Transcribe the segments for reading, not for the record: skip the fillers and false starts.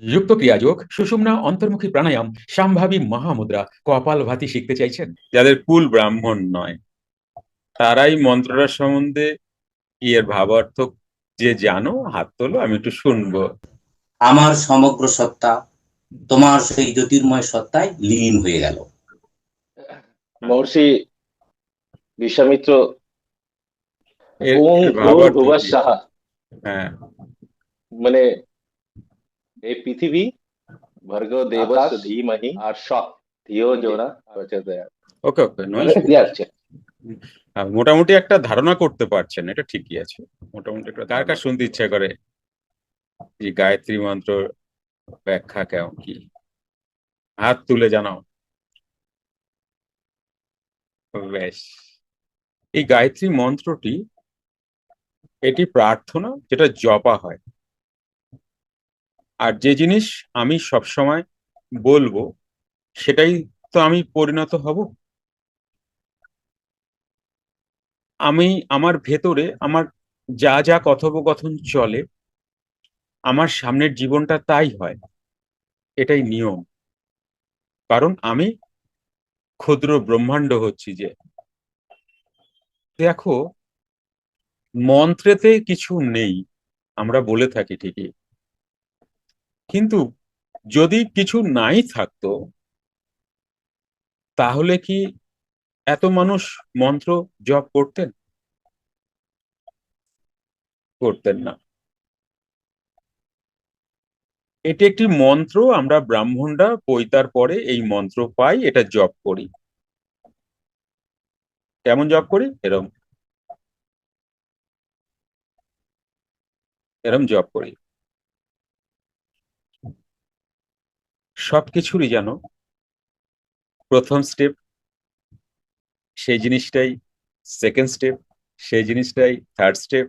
যুক্ত ক্রিয়াযোগ, সুষুম্না অন্তর্মুখী প্রাণায়াম, সাম্ভাবী মহামুদ্রা, কপালভাতি শিখতে চাইছেন? যাদের কুল ব্রাহ্মণ নয় তারাই মন্ত্রটা সম্বন্ধে এর ভাবার্থ যে জানো, হাত তোলো, আমি একটু শুনবো। আমার সমগ্র সত্তা তোমার সেই জ্যোতির্ময় সত্তায় লীন হয়ে গেল। মহর্ষি বিশ্বামিত্র, এর ওং এর ভূর ভাবার্থ ভুবঃ কি? স্বাহা। হ্যাঁ। মানে এই পৃথিবী, ভর্গ দেবস্য ধীমহি আর ধিও জোনা প্রচোদয়াৎ। ওকে ওকে, নো মানে ইস্যু। ক্লিয়ার আছে। মোটামুটি একটা ধারণা করতে পারছেন, এটা ঠিকই আছে। মোটামুটি একটা কার কার শুনতে ইচ্ছা করে যে গায়ত্রী মন্ত্র ব্যাখ্যা কেমন কি? হাত তুলে জানাও। বেশ। এই গায়ত্রী মন্ত্রটি, এটি প্রার্থনা যেটা জপা হয়। আর যে জিনিস আমি সবসময় বলবো সেটাই তো আমি পরিণত হব। আমি আমার ভেতরে আমার যা যা কথোপকথন চলে, আমার সামনের জীবনটা তাই হয়। এটাই নিয়ম। কারণ আমি ক্ষুদ্র ব্রহ্মাণ্ড হচ্ছি যে। দেখো, মন্ত্রেতে কিছু নেই আমরা বলে থাকি ঠিকই, কিন্তু যদি কিছু নাই থাকতো তাহলে কি এত মানুষ মন্ত্র জপ করতেন? করতেন না। এটি একটি মন্ত্র, আমরা ব্রাহ্মণরা পৈতার পরে এই মন্ত্র পাই, এটা জপ করি। কেমন জপ করি? এরম এরম জপ করি। সবকিছুরই যেন প্রথম স্টেপ সেই জিনিসটাই সেকেন্ড স্টেপ, সেই জিনিসটাই থার্ড স্টেপ,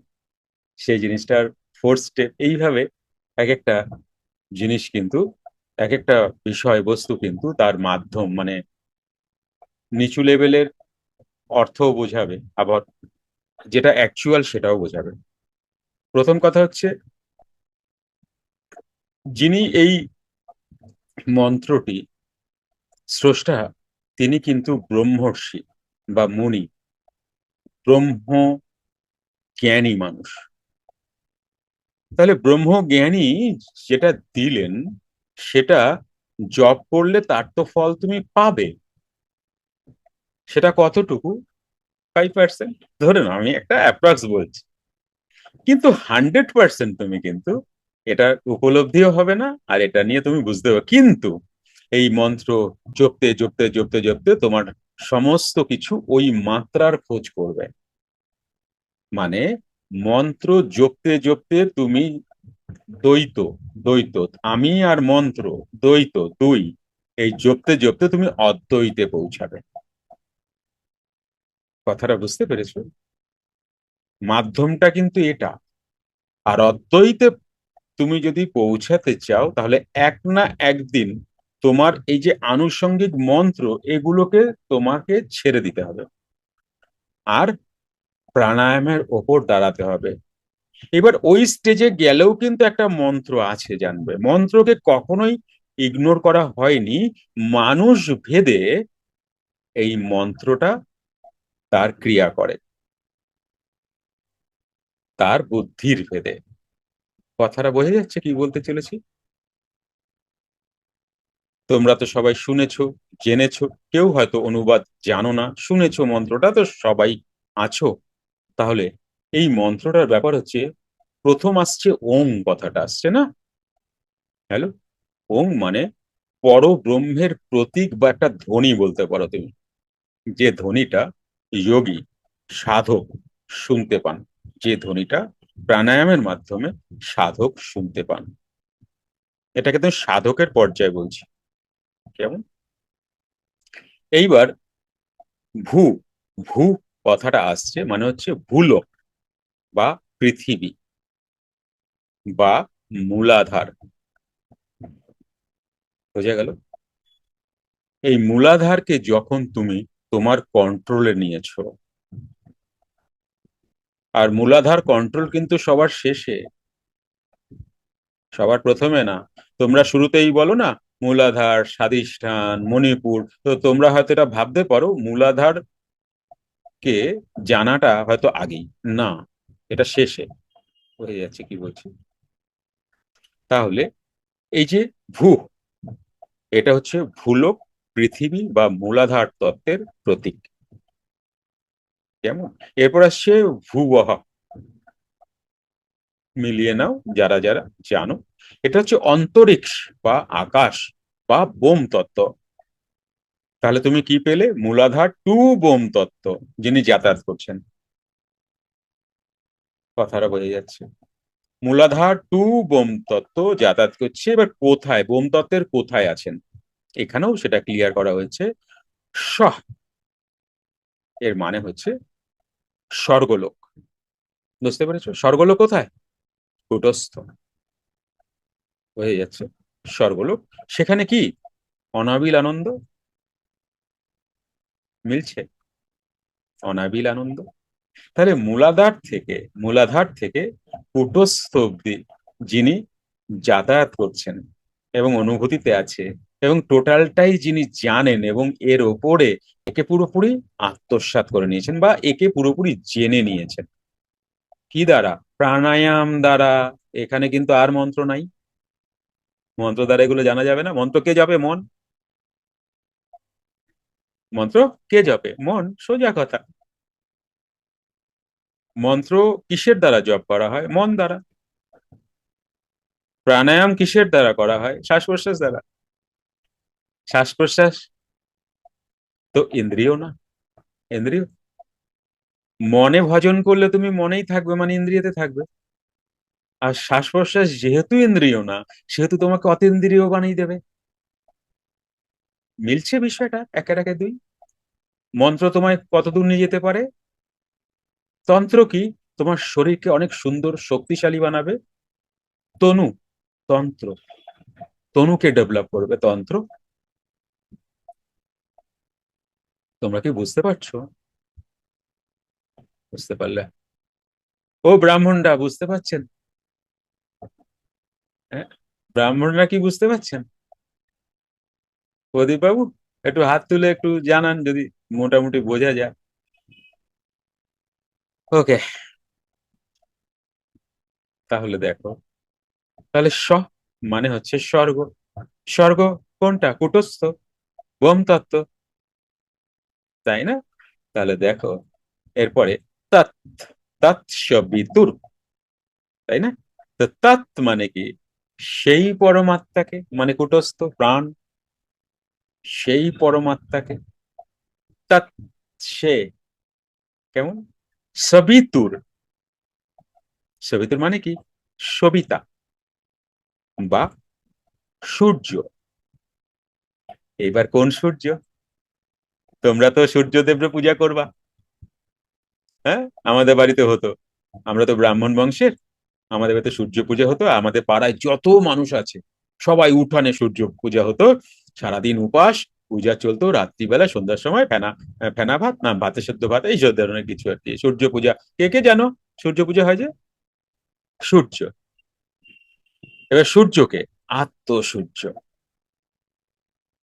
সেই জিনিসটার ফোর্থ স্টেপ, এইভাবে এক একটা জিনিস কিন্তু, এক একটা বিষয়বস্তু কিন্তু তার মাধ্যম মানে নিচু লেভেলের অর্থও বোঝাবে, আবার যেটা অ্যাকচুয়াল সেটাও বোঝাবে। প্রথম কথা হচ্ছে, যিনি এই মন্ত্রটি স্রষ্টা, তিনি কিন্তু ব্রহ্মর্ষি বা মুনি, ব্রহ্ম জ্ঞানী মানুষ। তাহলে ব্রহ্ম জ্ঞানী যেটা দিলেন সেটা জপ করলে তার তো ফল তুমি পাবে। সেটা কতটুকু? 5%, ধরে নাও, আমি একটা অ্যাপ্রক্স বলছি। কিন্তু 100% তুমি কিন্তু এটা উপলব্ধিও হবে না, আর এটা নিয়ে তুমি বুঝতে হবে। কিন্তু এই মন্ত্র জপতে জপতে জপতে জপতে তোমার সমস্ত কিছু ওই মাত্রার খোঁজ করবে। মানে মন্ত্র জপতে জপতে তুমি দ্বৈত, দ্বৈত আমি আর মন্ত্র, দ্বৈত দুই, এই জপতে জপতে তুমি অদ্বৈতে পৌঁছাবে। কথাটা বুঝতে পেরেছো? মাধ্যমটা কিন্তু এটা। আর অদ্বৈতে তুমি যদি পৌঁছাতে চাও তাহলে এক না একদিন তোমার এই যে আনুষঙ্গিক মন্ত্র, এগুলোকে তোমাকে ছেড়ে দিতে হবে আর প্রাণায়ামের ওপর দাঁড়াতে হবে। এবার ওই স্টেজে গেলেও কিন্তু একটা মন্ত্র আছে, জানবে মন্ত্রকে কখনোই ইগনোর করা হয়নি। মানুষ ভেদে এই মন্ত্রটা তার ক্রিয়া করে, তার বুদ্ধির ভেদে। কথাটা বোঝা যাচ্ছে কি বলতে চলেছি? তোমরা তো সবাই শুনেছো, জেনেছো, কেউ হয়তো অনুবাদ জানো না, শুনেছো মন্ত্রটা তো সবাই আছো। তাহলে এই মন্ত্রটার ব্যাপার হচ্ছে, প্রথম আসছে ওং, কথাটা আসছে না? হ্যালো। ওং মানে পরব্রহ্মের প্রতীক বা একটা ধ্বনি বলতে পারো তুমি, যে ধ্বনিটা যোগী সাধক শুনতে পান, যে ধ্বনিটা প্রাণায়ামের মাধ্যমে সাধক শুনতে পান। এটাকে তুমি সাধকের পর্যায়ে বলছি। কেমন? এইবার ভূ, ভূ কথাটা আসছে মানে হচ্ছে ভূলোক বা পৃথিবী বা মূলাধার। বোঝা গেল? এই মূলাধারকে যখন তুমি তোমার কন্ট্রোলে নিয়েছো, আর মূলাধার কন্ট্রোল কিন্তু সবার শেষে, সবার প্রথমে না, তোমরা শুরুতেই বলো না মূলাধার, স্বাধিষ্ঠান, মণিপুর, তো তোমরা হয়তো এটা ভাবতে পারো মূলাধার কে জানাটা হয়তো আগেই, না, এটা শেষে হয়ে যাচ্ছে। কি বলছি, তাহলে এই যে ভূ, এটা হচ্ছে ভূলোক, পৃথিবী বা মূলাধার তত্ত্বের প্রতীক। কেমন? এরপর আসছে ভূবহ, মিলিয়ে নাও যারা যারা জানো। এটা হচ্ছে অন্তরিক্ষ বা আকাশ বা বোম তত্ত্ব। তাহলে তুমি কি পেলে? মূলাধার টু বোম তত্ত্ব, যিনি যাতায়াত করছেন। কথাটা বোঝা যাচ্ছে? মূলাধার টু বোম তত্ত্ব যাতায়াত করছে। এবার কোথায় বোম তত্ত্বের কোথায় আছেন, এখানেও সেটা ক্লিয়ার করা হয়েছে। সহ এর মানে হচ্ছে স্বর্গলোক। বুঝতে পেরেছো? স্বর্গলোক কোথায়? কূটস্থ। হয়ে যাচ্ছে স্বর্গলোক। সেখানে কি অনাবিল আনন্দ, মিলছে? অনাবিল আনন্দ। তাহলে মূলাধার থেকে কূটস্থ অব্দি যিনি যাতায়াত করছেন এবং অনুভূতিতে আছে এবং টোটালটাই যিনি জানেন এবং এর ওপরে একে পুরোপুরি আত্মসাৎ করে নিয়েছেন বা একে পুরোপুরি জেনে নিয়েছেন, কি দ্বারা? প্রাণায়াম দ্বারা। এখানে কিন্তু আর মন্ত্র নাই, মন্ত্র দ্বারা এগুলো জানা যাবে না। মন্ত্র কে জপে? মন। মন্ত্র কে জপে? মন। সোজা কথা। মন্ত্র কিসের দ্বারা জপ করা হয়? মন দ্বারা। প্রাণায়াম কিসের দ্বারা করা হয়? শ্বাস প্রশ্বাস দ্বারা। শ্বাস প্রশ্বাস তো ইন্দ্রিয় না? ইন্দ্রিয়। মনে ভজন করলে তুমি মনেই থাকবে, মানে ইন্দ্রিয়তে থাকবে। আর শ্বাস প্রশ্বাস যেহেতু ইন্দ্রিয় না, সেহেতু তোমাকে অতীন্দ্রিয় বানিয়ে দেবে। মিলছে বিষয়টা? একের একে দুই। মন্ত্র তোমায় কতদূর নিয়ে যেতে পারে? তন্ত্র কি তোমার শরীরকে অনেক সুন্দর শক্তিশালী বানাবে? তনু, তন্ত্র তনুকে ডেভেলপ করবে তন্ত্র। তোমরা কি বুঝতে পারছো? বুঝতে পারলে? ও ব্রাহ্মণরা বুঝতে পারছেন? হ্যাঁ, ব্রাহ্মণরা কি বুঝতে পারছেন? প্রদীপ বাবু, একটু হাত তুলে একটু জানান যদি মোটামুটি বোঝা যায়। ওকে, তাহলে দেখো, তাহলে মানে হচ্ছে স্বর্গ। স্বর্গ কোনটা? কূটস্থ, বোম তত্ত্ব, তাই না? তাহলে দেখো এরপরে তৎ, তৎসবিতুর, তাই না? তো তৎ মানে কি? সেই পরমাত্মাকে, মানে কূটস্থ প্রাণ, সেই পরমাত্মাকে। তৎ, সে। কেমন? সবিতুর, সবিতুর মানে কি? সবিতা বা সূর্য। এইবার কোন সূর্য? তোমরা তো সূর্যদেবরে পূজা করবা, হ্যাঁ? আমাদের বাড়িতে হতো, আমরা তো ব্রাহ্মণ বংশের, আমাদের বাড়িতে সূর্য পূজা হতো। আমাদের পাড়ায় যত মানুষ আছে সবাই উঠানে সূর্য পূজা হতো। সারাদিন উপাস, পূজা চলতো। রাত্রিবেলা সন্ধ্যার সময় ফেনা, ফেনা ভাত না ভাতে সেদ্ধ ভাত, এই সব ধরনের কিছু আর কি। সূর্য পূজা কে কে জানো? সূর্য পূজা হয় যে সূর্য। এবার সূর্যকে আত্মসূর্য।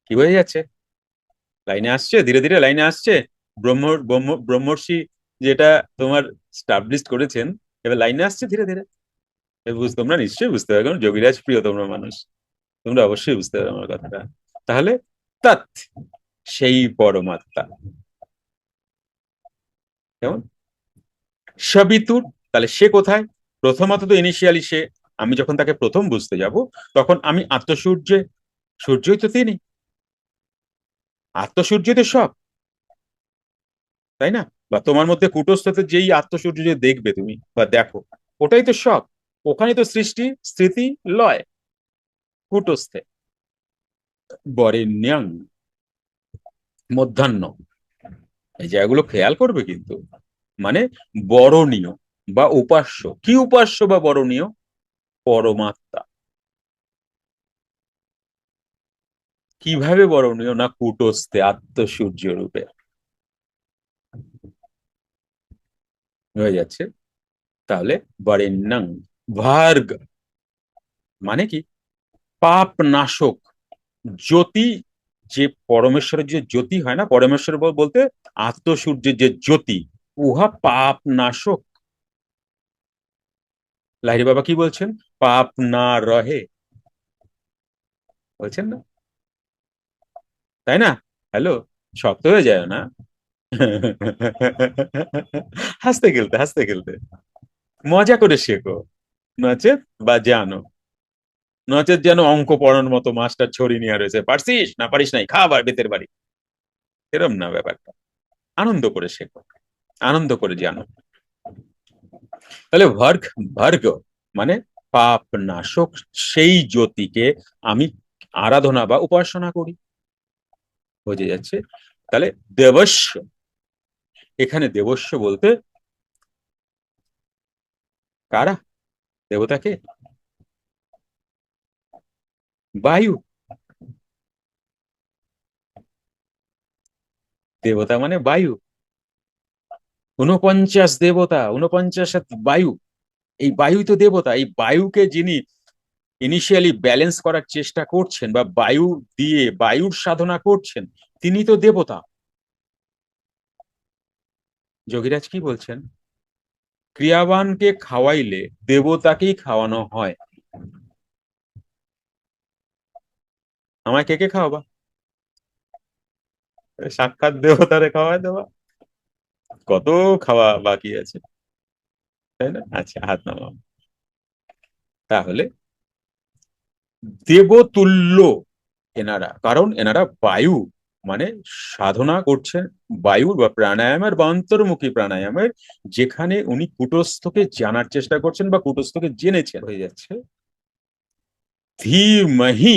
কি বোঝা যাচ্ছে? লাইনে আসছে, ধীরে ধীরে লাইনে আসছে। ব্রহ্মর্ষি যেটা তোমার স্টাবলিশ করেছেন, এবার লাইনে আসছে ধীরে ধীরে। তোমরা নিশ্চয়ই বুঝতে পারবে, কারণ যোগীরাজ প্রিয় তোমরা মানুষ, তোমরা অবশ্যই বুঝতে পারবে আমার কথাটা। তাহলে তৎ, সেই পরমাত্মা। কেমন? সবিতুর, তাহলে সে কোথায়? প্রথমত তো ইনিশিয়ালি সে, আমি যখন তাকে প্রথম বুঝতে যাব তখন আমি আত্মসূর্যে, সূর্যই তো তিনি, আত্মসূর্যই তো সব, তাই না? বা তোমার মধ্যে কূটস্থতে যেই আত্মসূর্য যে দেখবে তুমি বা দেখো, ওটাই তো সব। ওখানে তো সৃষ্টি, স্থিতি, লয়, কূটস্থে। বরেণ্যং, মধ্যাহ্ন, এই জায়গাগুলো খেয়াল করবে কিন্তু। মানে বরণীয় বা উপাস্য, কি উপাস্য বা বরণীয়? পরমাত্মা। কিভাবে বরণীয়? না কূটস্থে আত্মসূর্য রূপে। হয়ে যাচ্ছে। তাহলে বরেণ্যং ভার্গ, মানে কি? পাপ নাশক জ্যোতি, যে পরমেশ্বরের যে জ্যোতি হয় না, পরমেশ্বর বলতে আত্মসূর্যের যে জ্যোতি, উহা পাপ নাশক। লাহিড়ী বাবা কি বলছেন? পাপ না রহে, বলছেন না? তাই না? হ্যালো, শক্ত হয়ে যায় না? হাসতে খেলতে, হাসতে খেলতে মজা করে শেখো, নচেত বা জানো, নচেত যেন অঙ্ক পড়ানোর মতো মাস্টার ছড়ি নিয়ে রয়েছে, পারছিস না পারিস নাই, খা আবার বেতের বাড়ি, এরম না ব্যাপারটা। আনন্দ করে শেখো, আনন্দ করে জানো। তাহলে ভর্গ, ভর্গ মানে পাপ নাশক সেই জ্যোতিকে আমি আরাধনা বা উপাসনা করি, বোঝা যাচ্ছে? তাহলে দেবস্য, এখানে দেবস্য বলতে কারা? দেবতাকে? বায়ু। দেবতা মানে বায়ু। 49 দেবতা, 49 বায়ু। এই বায়ুই তো দেবতা। এই বায়ুকে যিনি ইনিশিয়ালি ব্যালেন্স করার চেষ্টা করছেন বা বায়ু দিয়ে বায়ুর সাধনা করছেন, তিনি তো দেবতা। যোগীরাজ কি বলছেন? ক্রিয়াবানকে খাওয়াইলে দেবতাকেই খাওয়ানো হয়। আমায় কে কে খাওয়াবা? সাক্ষাৎ দেবতারে খাওয়ায় দেওয়া। কত খাওয়া বাকি আছে, তাই না? আচ্ছা, হাত নামাও। তাহলে দেবতুল্য এনারা, কারণ এনারা বায়ু, মানে সাধনা করছেন বায়ুর বা প্রাণায়ামের বা অন্তর্মুখী প্রাণায়ামের, যেখানে উনি কূটস্থকে জানার চেষ্টা করছেন বা কূটস্থকে জেনেছেন। হয়ে যাচ্ছে ধীমহি।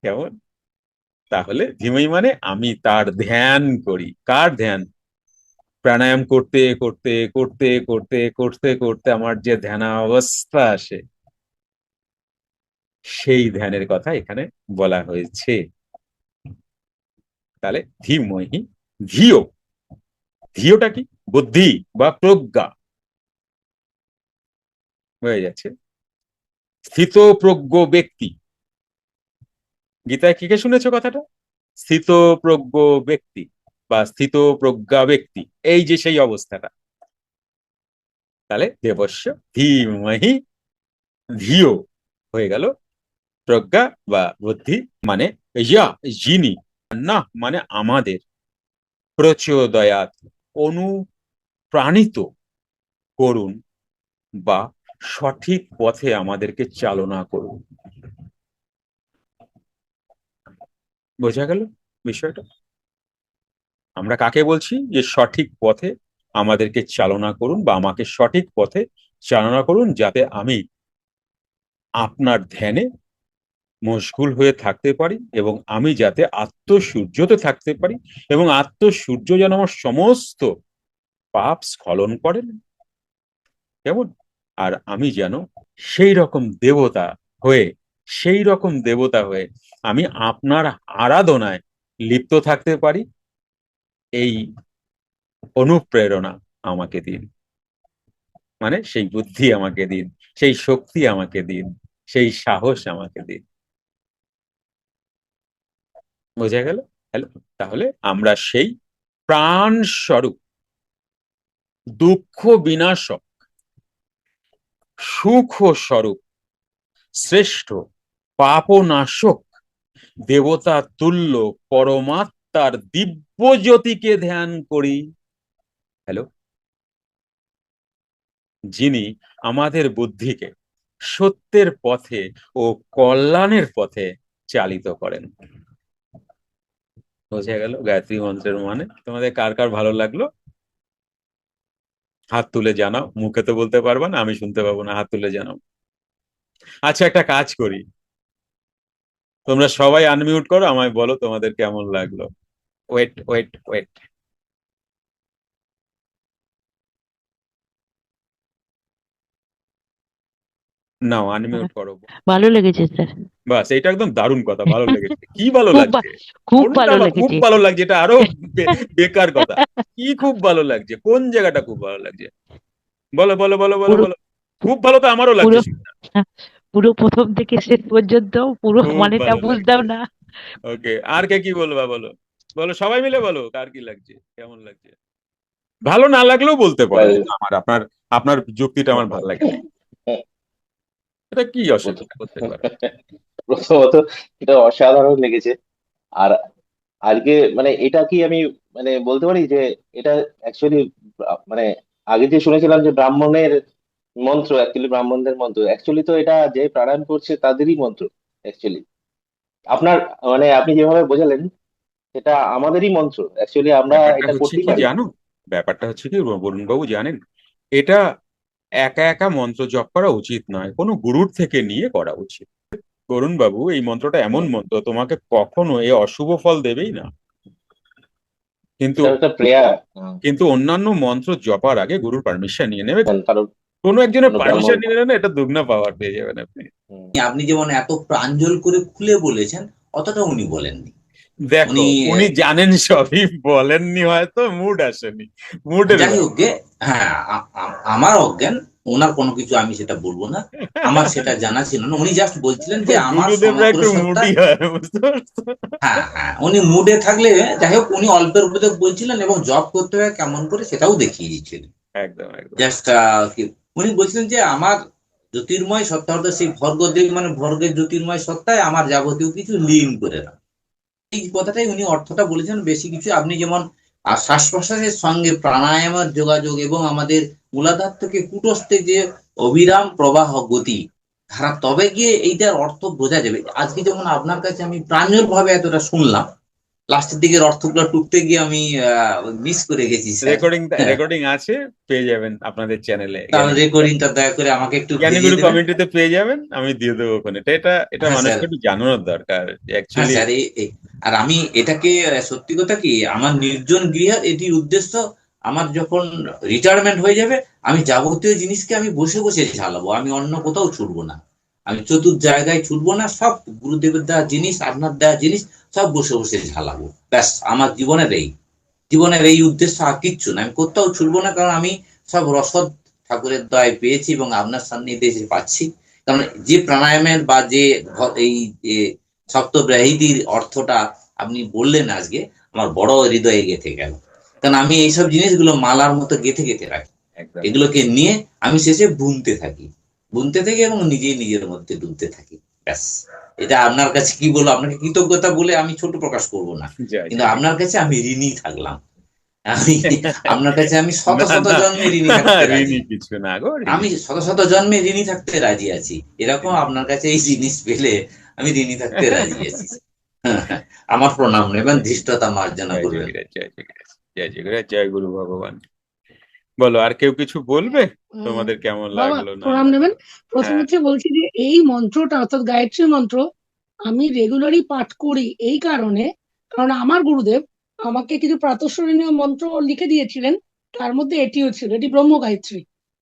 কেমন? তাহলে ধীমহি মানে আমি তার ধ্যান করি। কার ধ্যান? প্রাণায়াম করতে করতে করতে করতে করতে করতে আমার যে ধ্যানাবস্থা আসে, সেই ধ্যানের কথা এখানে বলা হয়েছে। তাহলে ধীমহি, ধিও, ধিওটা কি? বুদ্ধি বা প্রজ্ঞা, হয়ে যাচ্ছে স্থিত প্রজ্ঞ ব্যক্তি। গীতায় কি কে শুনেছো কথাটা? স্থিত প্রজ্ঞ ব্যক্তি বা স্থিত প্রজ্ঞা ব্যক্তি, এই যে সেই অবস্থাটা। তাহলে দেবস্য ধীমহি ধিও হয়ে গেল প্রজ্ঞা বা বুদ্ধি, মানে ইয়া, যিনি, না মানে আমাদের, প্রচোদয়াত অনুপ্রাণিত করুন বা সঠিক পথে আমাদেরকে চালনা করুন। বোঝা গেল বিষয়টা? আমরা কাকে বলছি যে সঠিক পথে আমাদেরকে চালনা করুন বা আমাকে সঠিক পথে চালনা করুন, যাতে আমি আপনার ধ্যানে মশগুল হয়ে থাকতে পারি এবং আমি যাতে আত্মসূর্যতে থাকতে পারি এবং আত্মসূর্য যেন আমার সমস্ত পাপ স্খলন করেন। কেমন? আর আমি যেন সেই রকম দেবতা হয়ে, সেই রকম দেবতা হয়ে আমি আপনার আরাধনায় লিপ্ত থাকতে পারি, এই অনুপ্রেরণা আমাকে দিন। মানে সেই বুদ্ধি আমাকে দিন, সেই শক্তি আমাকে দিন, সেই সাহস আমাকে দিন। বোঝা গেল? হ্যালো, তাহলে আমরা সেই প্রাণ স্বরূপ, দুঃখ বিনাশক, সুখ স্বরূপ, শ্রেষ্ঠ পাপনাশক, দেবতা তুল্য পরমাত্মার দিব্য জ্যোতিকে ধ্যান করি। হ্যালো, যিনি আমাদের বুদ্ধিকে সত্যের পথে ও কল্যাণের পথে চালিত করেন। বোঝা গেল গায়ত্রী মন্ত্রের মানে? তোমাদের কার কার ভালো লাগলো হাত তুলে জানাও। মুখে তো বলতে পারবা না, আমি শুনতে পাবো না, হাত তুলে জানাও। আচ্ছা, একটা কাজ করি, তোমরা সবাই আনমিউট করো, আমায় বলো তোমাদের কেমন লাগলো। ওয়েট ওয়েট ওয়েট, নাও আনমিউট করো। ভালো লেগেছে স্যার। বাস, এটা একদম দারুণ কথা, ভালো লেগেছে। কি ভালো খুব লাগছে? খুব কোনটা ভালো খুব লেগেছে। ভালো লাগছে? এটা আরো বেকার কথা। কি খুব ভালো লাগছে? কোন জায়গাটা খুব ভালো লাগছে? বলো বলো বলো বলো পুরো বলো। খুব ভালো, তো আমারও পুরো লাগছে শুনে। পুরো প্রথম থেকে শেষ পর্যন্ত পুরো খুব মানেটা ভালো বুঝতাম লাগছে। না। ওকে, আর কে কি বলবা বলো, বলো সবাই মিলে বলো, কার কি লাগছে, কেমন লাগছে। ভালো না লাগলেও বলতে পারো, Well, কিন্তু আমার আপনার আপনার যুক্তিটা আমার ভালো লাগে না, এটা কি প্রথম- অসুবিধা করতে পারো। প্রথমত এটা অসাধারণ লেগেছে। আর আজকে মানে এটা কি আমি মানে বলতে পারি যে এটা অ্যাকচুয়ালি মানে আগে যে শুনেছিলাম যে ব্রাহ্মণের মন্ত্র, অ্যাকচুয়ালি ব্রাহ্মণদের মন্ত্র, অ্যাকচুয়ালি তো এটা যে প্রাণায়াম করছে তাদেরই মন্ত্র অ্যাকচুয়ালি। আপনার মানে আপনি যেভাবে বোঝালেন সেটা আমাদেরই মন্ত্র, অ্যাকচুয়ালি আমরা ব্যাপারটা এটা হচ্ছে করতেই কি পারি। জানো, ব্যাপারটা হচ্ছে কি বরুণ বাবু জানেন, এটা একা একা মন্ত্র জপ করা উচিত নয়, কোনো গুরুর থেকে নিয়ে করা উচিত। বরুণ বাবু, এই মন্ত্রটা এমন হুম, মন্ত্র তোমাকে কখনো এ অশুভ ফল দেবেই না, কিন্তু এটা একটা প্রেয়ার। কিন্তু অন্যান্য মন্ত্র জপার আগে গুরুর পারমিশন নিয়ে নেবে। কারণ কোনো একজনের কোনো ব্রাহ্মণ। পারমিশন নিয়ে নেবে না, এটা দুগুনা পাওয়ার পেয়ে যাবেন আপনি। হুম, আপনি যেমন এত প্রাঞ্জল করে খুলে বলেছেন, অতটা উনি বলেননি। দেখো, উনি উনি জানেন সবই, বলেননি হয়তো, মুড আসেনি, মুডের যাই হোক ব্যাপার। গে, হ্যাঁ, আমার অজ্ঞান, ওনার কোনো কিছু আমি সেটা বলবো না। আমার সেটা জানা ছিল না, উনি জাস্ট বলছিলেন যে আমার গুরুদেবরা সমগ্র একটু মুডি সত্তায়। হয়, বুঝতে পারছো। হ্যাঁ, হ্যাঁ, উনি মুডে থাকলে, যাই হোক, উনি অল্পের উপরে বলছিলেন এবং জব করতে হয় কেমন করে সেটাও দেখিয়ে দিচ্ছিলেন। একদম একদম। জাস্ট উনি বলছিলেন যে আমার জ্যোতির্ময় সত্তা, অর্থাৎ সেই ভর্গদেব মানে ভর্গের জ্যোতির্ময় সত্তায় আমার যাবতীয় কিছু লীন করে না। এই কথাটাই উনি অর্থটা বলেছেন, বেশি কিছু। আপনি যেমন শ্বাস প্রশ্বাসের সঙ্গে প্রাণায়ামের যোগাযোগ এবং আমাদের মূলাধার থেকে কুটস্থে যে অবিরাম প্রবাহ গতি ধারা, তবে গিয়ে এইটার অর্থ বোঝা যাবে। আজকে যেমন আপনার কাছে আমি প্রাঞ্জল ভাবে এতটা শুনলাম, লাস্টের দিকের অর্থগুলো টুকতে গিয়ে আমি মিস করে গেছি স্যার। রেকর্ডিং হ্যাঁ, রেকর্ডিং আছে, পেয়ে যাবেন আপনাদের চ্যানেলে, তাহলে রেকর্ডিংটা দয়া করে আমাকে একটু জ্ঞানীগুরু ভেজিয়ে দেবেন। কমিউনিটিতে পেয়ে যাবেন, আমি দিয়ে দেবো ওখানে। এটা হ্যাঁ স্যার। মানুষকে একটু জানানোর দরকার হ্যাঁ অ্যাকচুয়ালি। স্যার, আর আমি এটাকে সত্যি কথা কি, আমার নির্জন গৃহে এটির উদ্দেশ্য, আমার যখন রিটায়ারমেন্ট হয়ে যাবে, আমি যাবতীয় জিনিসকে আমি বসে বসে ঝালাবো, আমি অন্য কোথাও ছুটবো না, আমি চতুর জায়গায় ছুটবো না, সব গুরুদেবের দেওয়া জিনিস, আপনার দেওয়া জিনিস সব বসে বসে ঝালাবো। ব্যাস, আমার জীবনের এই উদ্দেশ্য, আর কিচ্ছু না, আমি কোথাও ছুটবো না, কারণ আমি সব রসদ ঠাকুরের দয়ায় পেয়েছি এবং আপনার সান্নিধ্যে এসে পাচ্ছি। কারণ যে প্রাণায়ামের বা যে এই যে সপ্তব্রাহীদের অর্থটা আপনি বললেন আজকে, আমার বড় হৃদয়ে গেঁথে গেল। কারণ আমি এইসব জিনিসগুলো মালার মতো গেঁথে গেঁথে রাখি, একদম। এগুলোকে নিয়ে আমি শেষে বুনতে থাকি এবং নিজেই নিজের মধ্যে ডুবতে থাকি। ব্যাস, এটা আপনার কাছে কি বলবো, আপনাকে কৃতজ্ঞতা বলে আমি ছোট প্রকাশ করব না, জয় কিন্তু জয়। আপনার কাছে আমি ঋণী থাকলাম। আমি আপনার কাছে আমি শত না শত না, জন্মে ঋণী থাকতে রাজি। ঋণী কিছু না গো, ঋণী। আমি শত শত জন্মে ঋণী থাকতে রাজি আছি, এরকম আপনার কাছে এই জিনিস পেলে আমি ঋণী থাকতে রাজি আছি। আমার প্রণাম নেবেন, ধৃষ্টতা মার্জনা জয় করবেন। জয়গিরাজ, জয় জয়গিরাজ, জয় জয়গিরাজ, জয় গুরু ভগবান। বলো, আর কেউ কিছু বলবে, তোমাদের কেমন বাবা লাগলো না প্রণাম লাগলো। নেবেন। প্রথম হ্যাঁ, হচ্ছে বলছি যে এই মন্ত্রটা অর্থাৎ গায়ত্রী মন্ত্র আমি রেগুলারই পাঠ করি এই কারণে, কারণ আমার গুরুদেব আমাকে কিছু প্রাতঃস্মরণীয় মন্ত্র লিখে দিয়েছিলেন, তার মধ্যে এটিও ছিল, এটি ব্রহ্ম গায়ত্রী,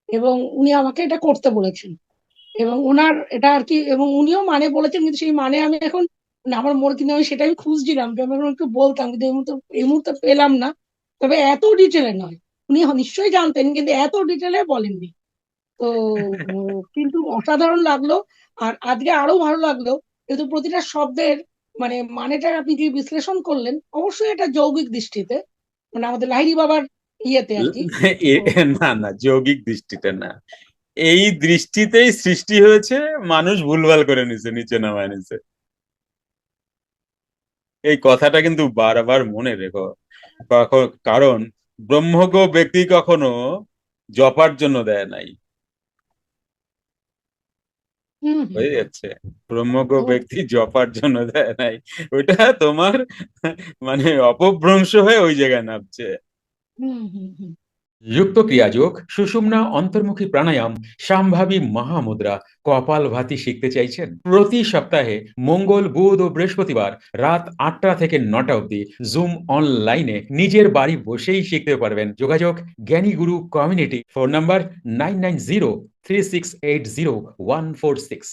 এবং উনি আমাকে এটা করতে বলেছেন, এবং ওনার এটা আর কি, এবং উনিও মানে বলেছেন, কিন্তু সেই মানে আমি এখন মানে আমার মনে, কিন্তু আমি সেটা আমি খুঁজছিলাম যে আমি এখন একটু বলতাম, কিন্তু এই মুহূর্তে পেলাম না। তবে এত ডিটেলে নয়, উনি নিশ্চয়ই জানতেন কিন্তু এত ডিটেলে বলেননি। তো কিন্তু অসাধারণ লাগলো। আর আজকে আরো ভালো লাগলো, কিন্তু প্রতিটা শব্দের মানেটা আপনি যে বিশ্লেষণ করলেন, অবশ্যই এটা যৌগিক দৃষ্টিতে, মানে আমাদের লাহিড়ী বাবার ইয়েতে আর কি। তো না না, যৌগিক দৃষ্টিতে না, এই দৃষ্টিতেই সৃষ্টি হয়েছে, মানুষ ভুলভাল করে নিছে, নিচে নামায় নিছে। এই কথাটা কিন্তু বারবার মনে রেখো। কারণ ব্রহ্মজ্ঞ ব্যক্তি কখনো জপার জন্য দেয় নাই, হুম হুম হয়ে যাচ্ছে, ব্রহ্মজ্ঞ ও, ব্যক্তি জপার জন্য দেয় নাই, ওইটা তোমার মানে অপভ্রংশ হয়ে ওই জায়গায় নামছে। হুম হুম হুম যুক্ত ক্রিয়াযোগ, সুষুম্না অন্তর্মুখী প্রাণায়াম, সম্ভাবী মহামুদ্রা, কপালভাতি শিখতে চাইছেন? প্রতি সপ্তাহে মঙ্গল, বুধ ও বৃহস্পতিবার রাত 8টা থেকে 9টা অবধি জুম অনলাইনে নিজের বাড়ি বসেই শিখতে পারবেন। যোগাযোগ জ্ঞানী গুরু কমিউনিটি, ফোন নাম্বার 9903680146।